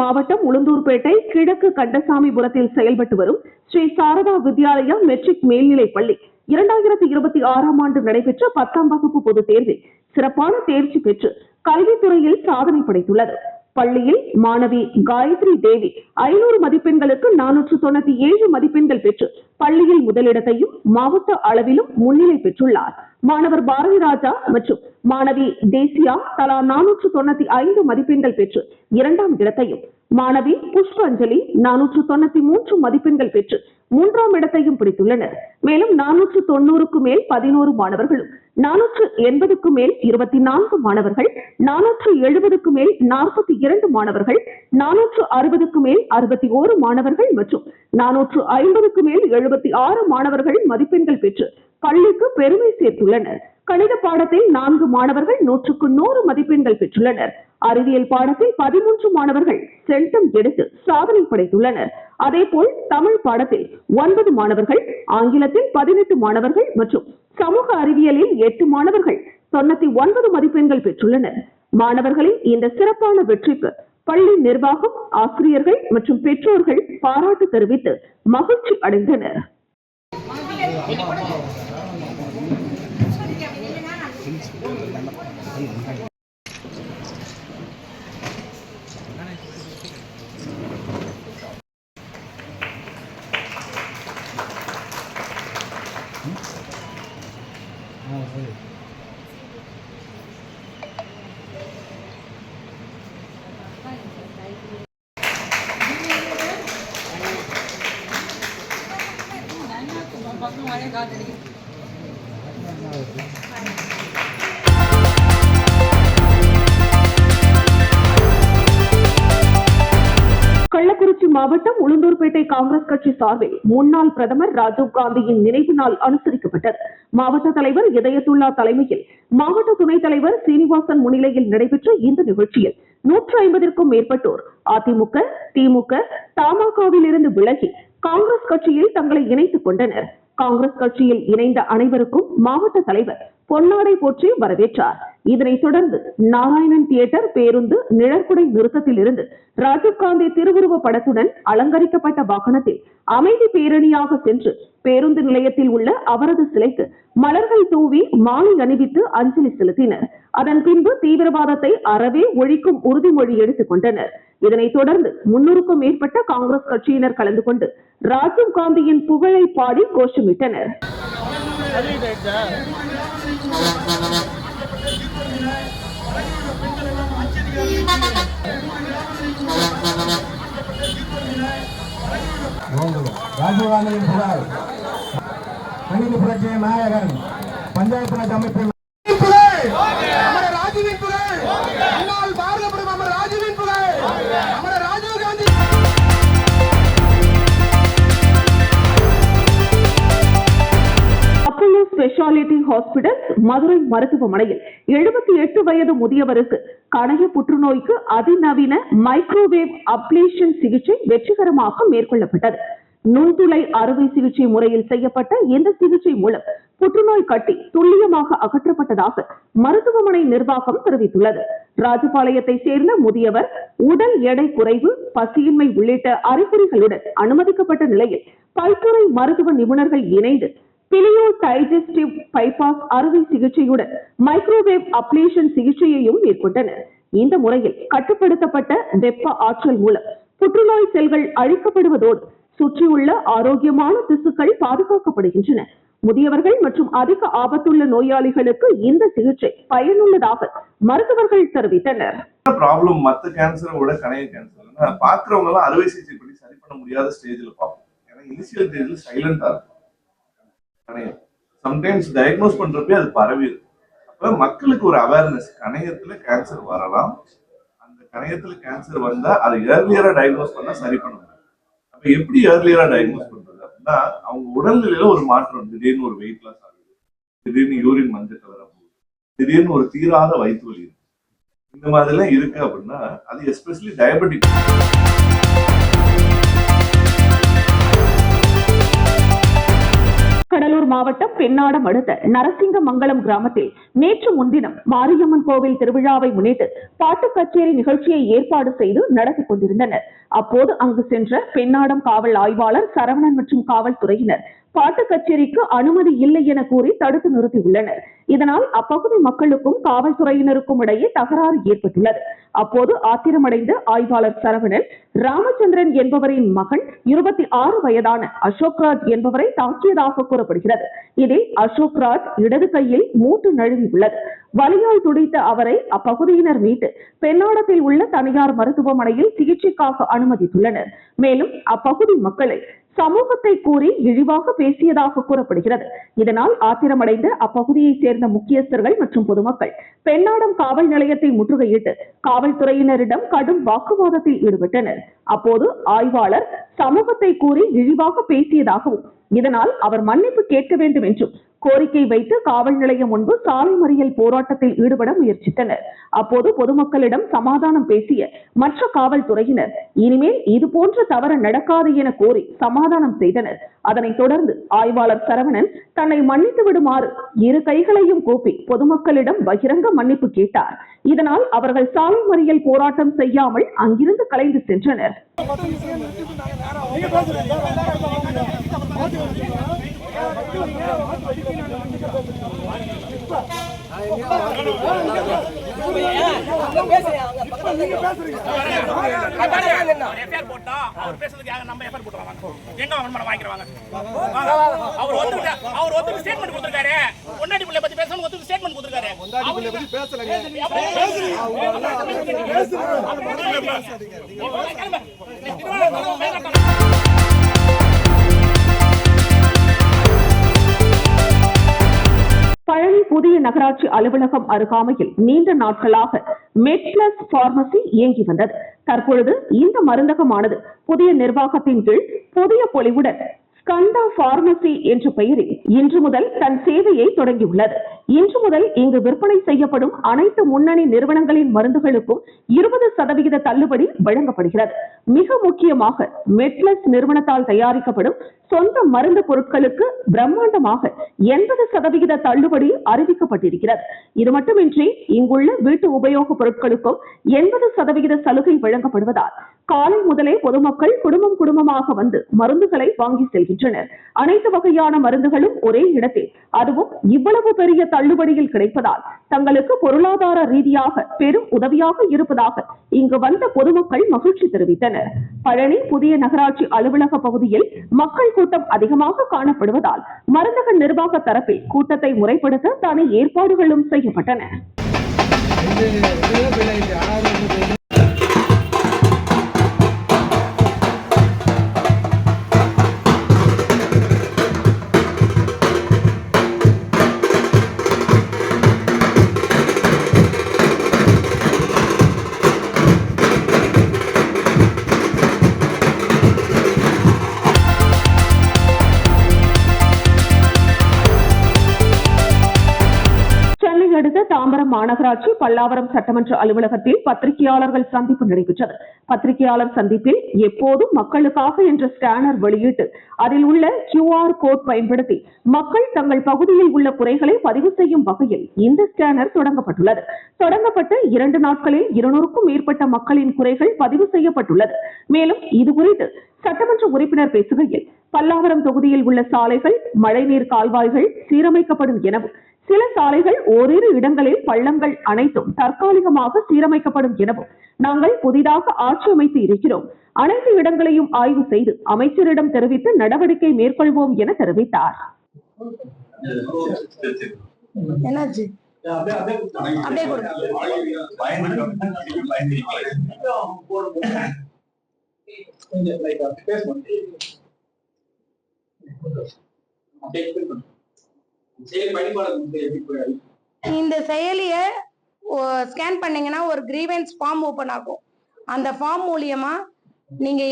மாவட்டம் உளுந்தூர்பேட்டை கிழக்கு கண்டசாமிபுரத்தில் செயல்பட்டு வரும் ஸ்ரீ சாரதா வித்யாலயா மெட்ரிக் மேல்நிலைப் பள்ளி 2026ஆம் ஆண்டு நடைபெற்ற 10ஆம் வகுப்பு பொதுத் தேர்வில் சிறப்பான தேர்ச்சி பெற்று கல்வித்துறையில் சாதனை படைத்துள்ளது. பள்ளியில் மாணவி காயத்ரி தேவி 500 மதிப்பெண்களுக்கு 497 மதிப்பெண்கள் பெற்று பள்ளியில் முதலிடத்தையும் மாவட்ட அளவிலும் முன்னிலை பெற்றுள்ளார். மாணவர் பாரதி ராஜா மற்றும் மாணவி தேசியா தலா 495 மதிப்பெண்கள் பெற்று 2ஆம் இடத்தையும், மாணவி புஷ்பஞ்சலி 493 மதிப்பெண்கள் பெற்று 3ஆம் இடத்தையும் பிடித்துள்ளனர். மேலும் 490க்கு மேல் 11 மாணவர்களும், 480க்கு மேல் 24 மாணவர்கள், 470க்கு மேல் 42 மாணவர்கள், 460க்கு மேல் 61 மாணவர்கள் மற்றும் 450க்கு மேல் 76 மாணவர்கள் மதிப்பெண்கள் பெற்று பள்ளிக்கு பெருமை சேர்த்துள்ளனர். கணித பாடத்தில் 4 மாணவர்கள் 100க்கு 100 மதிப்பெண்கள் பெற்றுள்ளனர். அறிவியல் பாடத்தில் 13 மாணவர்கள் சென்டம் எடுத்து சாதனை படைத்துள்ளனர். அதேபோல் தமிழ் பாடத்தில் 9 மாணவர்கள், ஆங்கிலத்தில் 18 மாணவர்கள் மற்றும் சமூக அறிவியலில் 8 மாணவர்கள் 99 மதிப்பெண்கள் பெற்றுள்ளனர். மாணவர்களின் இந்த சிறப்பான வெற்றிக்கு பள்ளி நிர்வாகம், ஆசிரியர்கள் மற்றும் பெற்றோர்கள் பாராட்டு தெரிவித்து மகிழ்ச்சி அடைந்தனர். கள்ளக்குறிச்சி மாவட்டம் உளுந்தூர்பேட்டை காங்கிரஸ் கட்சி சார்பில் முன்னாள் பிரதமர் ராஜீவ்காந்தியின் நினைவு நாள் அனுசரிக்கப்பட்டது. மாவட்ட தலைவர் இதயத்துல்லா தலைமையில் மாவட்ட துணைத் தலைவர் சீனிவாசன் முன்னிலையில் நடைபெற்ற இந்த நிகழ்ச்சியில் 150க்கும் மேற்பட்டோர் அதிமுக, திமுக, தமாகவில் இருந்து விலகி காங்கிரஸ் கட்சியில் தங்களை இணைத்துக் கொண்டனர். காங்கிரஸ் கட்சியில் இணைந்த அனைவருக்கும் மாவட்ட தலைவர் பொன்னாடை போற்றி வரவேற்றார். இதனைத் தொடர்ந்து நாராயணன் தியேட்டர் பேருந்து நிழற்குடை நிறுத்தத்தில் இருந்து ராஜீவ்காந்தி திருவுருவ படத்துடன் அலங்கரிக்கப்பட்ட வாகனத்தில் அமைதி பேரணியாக சென்று பேருந்து நிலையத்தில் உள்ள அவரது சிலைக்கு மலர்கள் தூவி மாலை அணிவித்து அஞ்சலி செலுத்தினர். அதன் பின்பு தீவிரவாதத்தை அறவே ஒழிக்கும் உறுதிமொழி எடுத்துக் கொண்டனர். இதனைத் தொடர்ந்து 300க்கும் மேற்பட்ட காங்கிரஸ் கட்சியினர் கலந்து கொண்டு ராஜீவ்காந்தியின் புகழை பாடி கோஷமிட்டனர். ராஜீவ்காந்தியின் புகழ், கணினி புரட்சிய நாயகன், பஞ்சாயத்து ராஜ் அமைப்பின் ராஜீவின் புகழ், முன்னாள் பாரத பிரதமர் ராஜீவின் புகழ், Rajiv Gandhi. Apollo speciality hospital Madurai மருத்துவமனையில் 78 வயது முதியவருக்கு கணைய புற்றுநோய்க்கு அதிநவீன மைக்ரோவேவ் அப்ளேஷன் சிகிச்சை வெற்றிகரமாக மேற்கொள்ளப்பட்டது. நுண்துளை அறுவை சிகிச்சை முறையில் செய்யப்பட்ட இந்த சிகிச்சை மூலம் புற்றுநோய் கட்டி துல்லியமாக அகற்றப்பட்டதாக மருத்துவமனை நிர்வாகம் தெரிவித்துள்ளது. ராஜபாளையத்தை சேர்ந்த முதியவர் உடல் எடை குறைவு, பசியின்மை உள்ளிட்ட அறிகுறிகளுடன் அனுமதிக்கப்பட்ட நிலையில் பல்துறை மருத்துவ நிபுணர்கள் இணைந்து பிலியோ டைஜஸ்டிவ் பைபாஸ் அறுவை சிகிச்சையுடன் மைக்ரோவேவ் அப்ளேஷன் சிகிச்சையையும் மேற்கொண்டனர். இந்த முறையில் கட்டுப்படுத்தப்பட்ட வெப்ப ஆற்றல் மூலம் புற்றுநோய் செல்கள் அழிக்கப்படுவதோடு சுற்றியுள்ள ஆரோக்கியமான திசுக்கள் பாதுகாக்கப்படுகின்றன. முதியவர்கள் மற்றும் அதிக ஆபத்துள்ள நோயாளிகளுக்கு இந்த சிகிச்சை பயனுள்ளதாக மருத்துவர்கள் தெரிவித்தனர். ப்ராப்ளம் மத்த கேன்சரை விட கணைய கேன்சர் பாக்குறவங்க எல்லாம் அறுவை சிகிச்சை பண்ணி சரி பண்ண முடியாத ஸ்டேஜ்ல பார்ப்போம். ஏன்னா இனிஷியல் ஸ்டேஜ்ல சைலண்டா இருக்கும். சம்டைம்ஸ் டயக்னோஸ் பண்றப்பே அது பரவி இருக்கு. அப்ப மக்களுக்கு ஒரு அவேர்னஸ், கணையத்துல கேன்சர் வரலாம், அந்த கணையத்துல கேன்சர் வந்தா அதை ஏர்லியரா டயக்னோஸ் பண்ணா சரி பண்ண முடியும். அப்ப எப்படி ஏர்லியரா டயக்னோஸ் பண்றது அப்படின்னா, அவங்க உடல்நிலையில ஒரு மாற்றம், திடீர்னு ஒரு வெயிட் லாஸ் ஆகுது, திடீர்னு யூரின் மஞ்சள் கலரா போகுது, திடீர்னு ஒரு தீராத வயிற்று வலி இருக்கு, இந்த மாதிரி எல்லாம் இருக்கு அப்படின்னா அது எஸ்பெஷலி டயபெட்டிக் கடலூர் மாவட்டம் பெண்ணாடம் அடுத்த நரசிங்கமங்கலம் கிராமத்தில் நேற்று முன்தினம் மாரியம்மன் கோவில் திருவிழாவை முன்னிட்டு பாட்டு கச்சேரி நிகழ்ச்சியை ஏற்பாடு செய்து நடத்தி கொண்டிருந்தனர். அப்போது அங்கு சென்ற பெண்ணாடம் காவல் ஆய்வாளர் சரவணன் மற்றும் காவல்துறையினர் பாட்டு கச்சேரிக்கு அனுமதி இல்லை என கூறி தடுத்து நிறுத்தியுள்ளனர். இதனால் அப்பகுதி மக்களுக்கும் காவல்துறையினருக்கும் இடையே தகராறு ஏற்பட்டுள்ளது. அப்போது ஆத்திரமடைந்த ஆய்வாளர் சரவணன் ராமச்சந்திரன் என்பவரின் மகன் 26 வயதான அசோக்ராஜ் என்பவரை தாக்கியதாக கூறப்படுகிறது. இதில் அசோக்ராஜ் இடது கையில் மூட்டு நழுவி உள்ளது. வலியால் துடித்த அவரை அப்பகுதியினர் மீட்டு பெண்ணாடத்தில் உள்ள தனியார் மருத்துவமனையில் சிகிச்சைக்காக அனுமதித்துள்ளனர். மேலும் அப்பகுதி மக்களை சமூகத்தை கூறி இழிவாக பேசியதாக கூறப்படுகிறது. இதனால் ஆத்திரமடைந்த அப்பகுதியை சேர்ந்த முக்கியஸ்தர்கள் மற்றும் பொதுமக்கள் பெண்ணாடம் காவல் நிலையத்தை முற்றுகையிட்டு காவல்துறையினரிடம் கடும் வாக்குவாதத்தில் ஈடுபட்டனர். அப்போது ஆய்வாளர் சமூகத்தை கூறி இழிவாக பேசியதாகவும் இதனால் அவர் மன்னிப்பு கேட்க வேண்டும் என்றும் கோரிக்கை வைத்து காவல் நிலையம் முன்பு சாலை மறியல் போராட்டத்தில் ஈடுபட முயற்சித்தனர். அப்போது பொதுமக்களிடம் சமாதானம் பேசிய மற்ற காவல்துறையினர் இனிமேல் இதுபோன்ற தவறு நடக்காது என கோரி சமாதானம் செய்தனர். அதனைத் தொடர்ந்து ஆய்வாளர் சரவணன் தன்னை மன்னித்து விடுமாறு இரு கைகளையும் கூப்பி பொதுமக்களிடம் பகிரங்க மன்னிப்பு கேட்டார். இதனால் அவர்கள் சாலை மறியல் போராட்டம் செய்யாமல் அங்கிருந்து கலைந்து சென்றனர். பழனி புதிய நகராட்சி அலுவலகம் அருகாமையில் நீண்ட நாட்களாக மெட்பிளஸ் பார்மசி இயங்கி வந்தது. தற்பொழுது இந்த மருந்தகமானது புதிய நிர்வாகத்தின் கீழ் புதிய பொலிவுடன் ஸ்கந்தா பார்மசி என்ற பெயரில் இன்று முதல் தன் சேவையை தொடங்கியுள்ளது. இன்று முதல் இங்கு விற்பனை செய்யப்படும் அனைத்து முன்னணி நிறுவனங்களின் மருந்துகளுக்கும் 20% தள்ளுபடி வழங்கப்படுகிறது. மிக முக்கியமாக மெட்பிளஸ் நிறுவனத்தால் தயாரிக்கப்படும் சொந்த மருந்து பொருட்களுக்கு பிரம்மாண்டமாக 80% தள்ளுபடி அறிவிக்கப்பட்டிருக்கிறது. இது மட்டுமின்றி இங்குள்ள வீட்டு உபயோக பொருட்களுக்கும் 80% சலுகை வழங்கப்படுவதால் காலை முதலே பொதுமக்கள் குடும்பமாக வந்து மருந்துகளை வாங்கி செல்கின்றனர். அனைத்து வகையான மருந்துகளும் ஒரே இடத்தில், அதுவும் இவ்வளவு பெரிய தள்ளுபடியில் கிடைப்பதால் தங்களுக்கு பொருளாதார ரீதியாக பெரும் உதவியாக இருப்பதாக இங்கு வந்த பொதுமக்கள் மகிழ்ச்சி தெரிவித்தனர். பழனி புதிய நகராட்சி அலுவலக பகுதியில் மக்கள் கூட்டம் அதிகமாக காணப்படுவதால் மருந்தக நிர்வாக தரப்பில் கூட்டத்தை முறைப்படுத்த தனி ஏற்பாடுகளும் செய்யப்பட்டன. தாம்பரம் மாநகராட்சி பல்லாவரம் சட்டமன்ற அலுவலகத்தில் பத்திரிகையாளர்கள் சந்திப்பு நடைபெற்றது. பத்திரிகையாளர் சந்திப்பில் எப்போதும் மக்களுக்காக என்ற ஸ்கேனர் வெளியிட்டு அதில் உள்ள QR கோட் பயன்படுத்தி மக்கள் தங்கள் பகுதியில் உள்ள குறைகளை பதிவு செய்யும் வகையில் இந்த ஸ்கேனர் தொடங்கப்பட்டுள்ளது. தொடங்கப்பட்டு 2 நாட்களில் 200க்கும் மேற்பட்ட மக்களின் குறைகள் பதிவு செய்யப்பட்டுள்ளது. மேலும் இதுகுறித்து சட்டமன்ற உறுப்பினர் பேசுகையில் பல்லாவரம் தொகுதியில் உள்ள சாலைகள், மழைநீர் கால்வாய்கள் சீரமைக்கப்படும் எனவும் சில சாலைகள் ஓரிரு இடங்களில் பள்ளங்கள் அனைத்தும் தற்காலிகமாக சீரமைக்கப்படும் எனவும் நாங்கள் புதிதாக ஆட்சி அமைத்து இருக்கிறோம். அனைத்து இடங்களையும் ஆய்வு செய்து அமைச்சரிடம் தெரிவித்து நடவடிக்கை மேற்கொள்வோம் என தெரிவித்தார். இந்த செயலிய ஸ்கேன் பண்ணீங்கன்னா ஒரு கிரீவன்ஸ் ஃபார்ம் ஓபன் ஆகும். அந்த ஃபார்ம் மூலியமா நீங்க